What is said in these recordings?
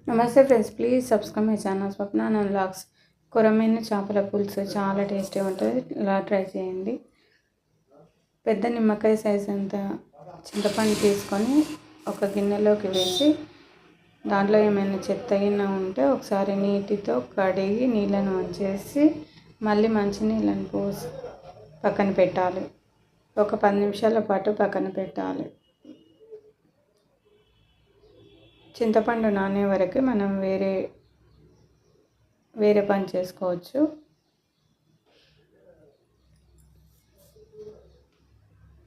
నమస్తే friends, please subscribe my channel Swapna vlogs. కొరమైన చేపల పులుసు చాలా టేస్టీగా ఉంటుంది. ఇలా ట్రై చేయండి. పెద్ద నిమ్మకాయ సైజ్ అంత చింతపండు తీసుకొని ఒక గిన్నెలోకి వేసి దాంట్లో ఏమైనా చెత్త గిన్నె ఉంటే ఒకసారి నీటితో కడిగి నీళ్ళను వంచేసి మళ్ళీ మంచి నీళ్ళని పోసి పక్కన పెట్టాలి. ఒక 10 నిమిషాల పాటు పక్కన పెట్టాలి. చింతపండు నానే వరకు మనం వేరే పని చేసుకోవచ్చు.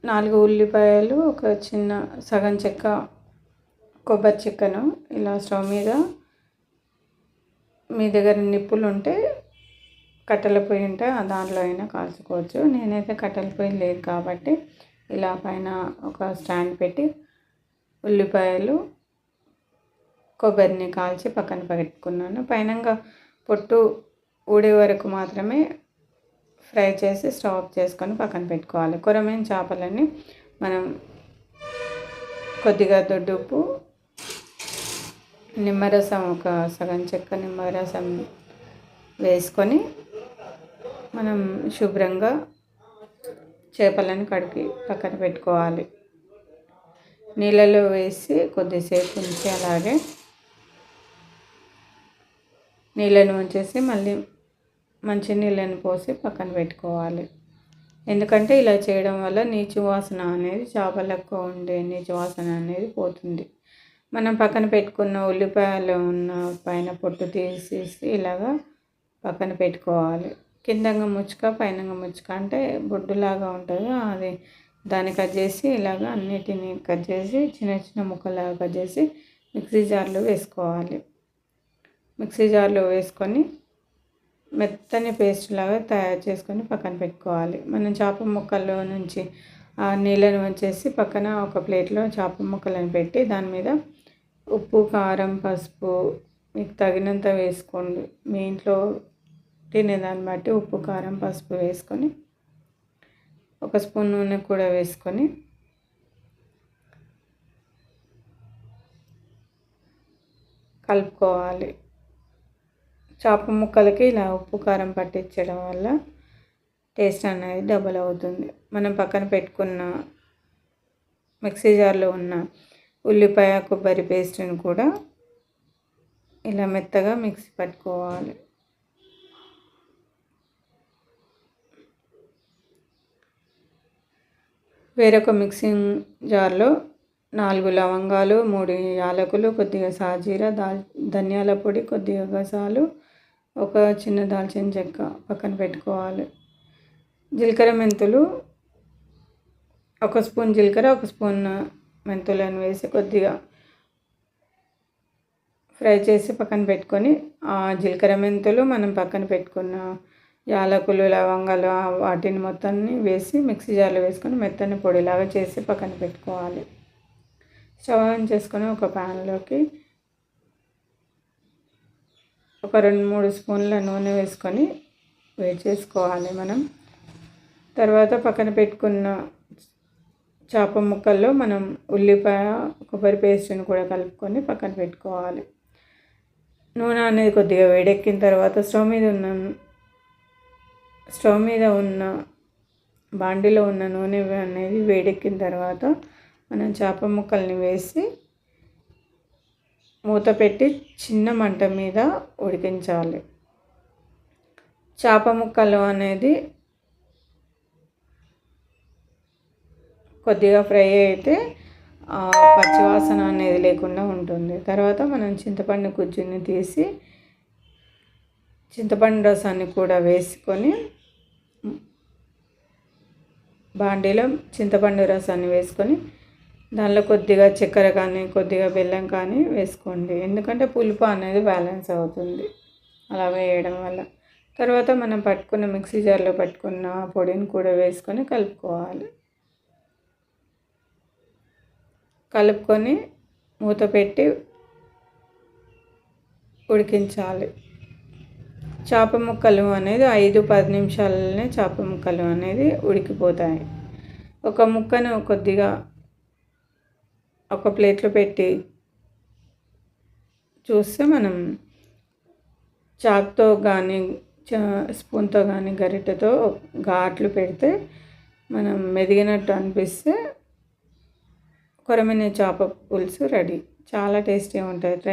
నాలుగు ఉల్లిపాయలు, ఒక చిన్న సగం చెక్క కొబ్బరి చెక్కను ఇలా స్టవ్ మీద, మీ దగ్గర నిప్పులు ఉంటే కట్టెల పొయ్యి ఉంటే దాంట్లో అయినా కాల్చుకోవచ్చు. నేనైతే కట్టెల పొయ్యి లేదు కాబట్టి ఇలా పైన ఒక స్టాండ్ పెట్టి ఉల్లిపాయలు కొబ్బరిని కాల్చి పక్కన పెట్టుకున్నాను. పైనంగా పొట్టు ఊడే వరకు మాత్రమే ఫ్రై చేసి స్టవ్ ఆఫ్ చేసుకొని పక్కన పెట్టుకోవాలి. కొరమైన చేపలని మనం కొద్దిగా దొడ్డుప్పు, నిమ్మరసం, ఒక సగం చెక్క నిమ్మరసం వేసుకొని మనం శుభ్రంగా చేపలను కడిగి పక్కన పెట్టుకోవాలి. నీళ్ళలో వేసి కొద్దిసేపు ఉంచి అలాగే నీళ్ళను ఉంచేసి మళ్ళీ మంచి నీళ్ళని పోసి పక్కన పెట్టుకోవాలి. ఎందుకంటే ఇలా చేయడం వల్ల నీచు వాసన అనేది, చేపలకు ఉండే నీచు వాసన అనేది పోతుంది. మనం పక్కన పెట్టుకున్న ఉల్లిపాయలు ఉన్న పైన పొట్టు తీసేసి ఇలాగా పక్కన పెట్టుకోవాలి. కిందంగా ముచ్చుక పైనంగా ముచ్చుక అంటే బొడ్డులాగా ఉంటుంది, అది దాన్ని కట్ చేసి ఇలాగ అన్నిటినీ కట్ చేసి చిన్న చిన్న ముక్కలాగా కట్ చేసి మిక్సీ జార్లో వేసుకోవాలి. మిక్సీ జార్లో వేసుకొని మెత్తని పేస్ట్ లాగా తయారు చేసుకొని పక్కన పెట్టుకోవాలి. మనం చేప ముక్కల్లో నుంచి ఆ నీళ్ళను వంచేసి పక్కన ఒక ప్లేట్లో చేప ముక్కలను పెట్టి దాని మీద ఉప్పు, కారం, పసుపు మీకు తగినంత వేసుకోండి. మీ ఇంట్లో తినేదాన్ని బట్టి ఉప్పు, కారం, పసుపు వేసుకొని ఒక స్పూన్ నూనె కూడా వేసుకొని కలుపుకోవాలి. చేప ముక్కలకి ఇలా ఉప్పు, కారం పట్టించడం వల్ల టేస్ట్ అనేది డబుల్ అవుతుంది. మనం పక్కన పెట్టుకున్న మిక్సీ జార్లో ఉన్న ఉల్లిపాయ, కొబ్బరి పేస్ట్ని కూడా ఇలా మెత్తగా మిక్సీ పట్టుకోవాలి. వేరొక మిక్సింగ్ జార్లో 4 లవంగాలు, 3 యాలకులు, కొద్దిగా సాజీర, ధనియాల పొడి, కొద్దిగా గసాలు, ఒక చిన్న దాల్చిన చెక్క పక్కన పెట్టుకోవాలి. జీలకర్ర, మెంతులు, ఒక స్పూన్ జీలకర్ర, ఒక స్పూన్ మెంతులను వేసి కొద్దిగా ఫ్రై చేసి పక్కన పెట్టుకొని ఆ జీలకర్ర, మెంతులు, మనం పక్కన పెట్టుకున్న యాలకులు, లవంగాలు వాటిని మొత్తాన్ని వేసి మిక్సీ జార్లో వేసుకొని మెత్తని పొడిలాగా చేసి పక్కన పెట్టుకోవాలి. స్టవ్ ఆన్ చేసుకొని ఒక ప్యాన్లోకి ఒక 2-3 స్పూన్ల నూనె వేసుకొని వేడి చేసుకోవాలి. మనం తర్వాత పక్కన పెట్టుకున్న చేప ముక్కల్లో మనం ఉల్లిపాయ, కొబ్బరి పేస్ట్ని కూడా కలుపుకొని పక్కన పెట్టుకోవాలి. నూనె అనేది కొద్దిగా వేడెక్కిన తర్వాత స్టవ్ మీద ఉన్న బాండిలో ఉన్న నూనె అనేది వేడెక్కిన తర్వాత మనం చేప ముక్కల్ని వేసి మూత పెట్టి చిన్న మంట మీద ఉడికించాలి. చేప ముక్కలు అనేది కొద్దిగా ఫ్రై అయితే పచ్చివాసన అనేది లేకుండా ఉంటుంది. తర్వాత మనం చింతపండు గుజ్జుని తీసి చింతపండు రసాన్ని కూడా వేసుకొని బాండీలో చింతపండు రసాన్ని వేసుకొని దానిలో కొద్దిగా చక్కెర కానీ కొద్దిగా బెల్లం కానీ వేసుకోండి. ఎందుకంటే పులుపు అనేది బ్యాలెన్స్ అవుతుంది అలా వేయడం వల్ల. తర్వాత మనం పట్టుకున్న మిక్సీ జార్లో పట్టుకున్న పొడిని కూడా వేసుకొని కలుపుకొని మూత పెట్టి ఉడికించాలి. చేప ముక్కలు అనేది 5-10 నిమిషాలనే చేప ముక్కలు అనేది ఉడికిపోతాయి. ఒక ముక్కను కొద్దిగా ఒక ప్లేట్లో పెట్టి చూస్తే మనం చాక్తో కానీ స్పూన్తో కానీ గరిటెతో ఘాట్లు పెడితే మనం మెదిగినట్టు అనిపిస్తే కొరమిన చేప పులుసు రెడీ. చాలా టేస్టీగా ఉంటుంది.